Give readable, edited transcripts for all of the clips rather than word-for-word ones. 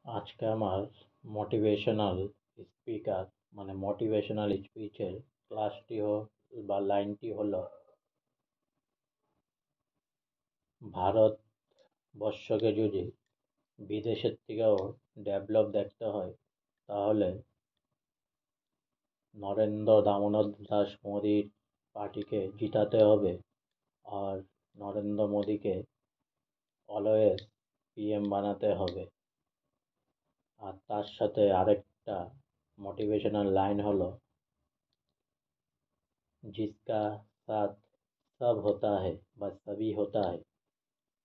আজকে আমার motivational speaker motivational স্পিচের ক্লাসটি বা লাইনটি হলো, ভারতবর্ষকে যদি বিদেশের থেকেও ডেভেলপ দেখতে হয় তাহলে নরেন্দ্র দামোদর দাস মোদির পার্টিকে জিতাতে হবে। আর নরেন্দ্র মোদিকে অলওয়েজ পিএম বানাতে হবে। আর তার সাথে আরেকটা মোটিভেশনাল লাইন হলো, जिसका साथ सब होता है व सभी होता है,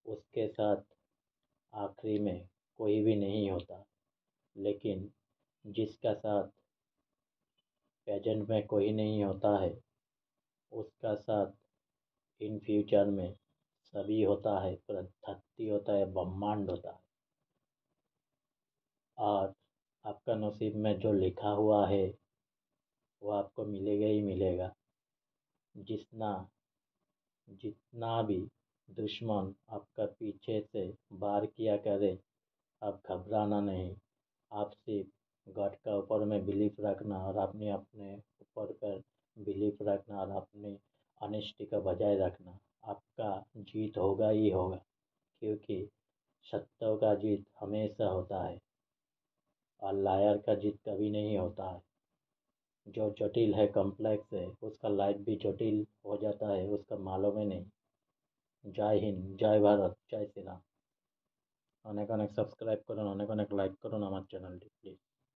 उसके साथ आखिरी में कोई भी नहीं होता। लेकिन जिसका साथ प्रेजेंट में कोई नहीं होता है, उसका साथ इन फ्यूचर में सभी होता है। पूरा धरती होता है, ब्रह्मांड होता है। और आपका नसीब में जो लिखा हुआ है वो आपको मिलेगा ही मिलेगा। जितना जितना भी दुश्मन आपका पीछे से वार किया करे, आप घबराना नहीं। आप सिर्फ गॉड का ऊपर में बिलीफ रखना और अपने अपने ऊपर पर बिलीफ रखना और अपनी ऑनेस्टी का बजाय रखना। आपका जीत होगा ही होगा, क्योंकि सत्यों का जीत हमेशा होता है और लायर का जीत कभी नहीं होता है। जो जटिल है, कॉम्प्लेक्स है, उसका लाइफ भी जटिल हो जाता है, उसका मालूम ही नहीं। जय हिंद, जय भारत, जय श्री राम। অনেক অনেক সাবস্ক্রাইব করুন, অনেক অনেক লাইক করুন আমার চ্যানেলটি প্লিজ।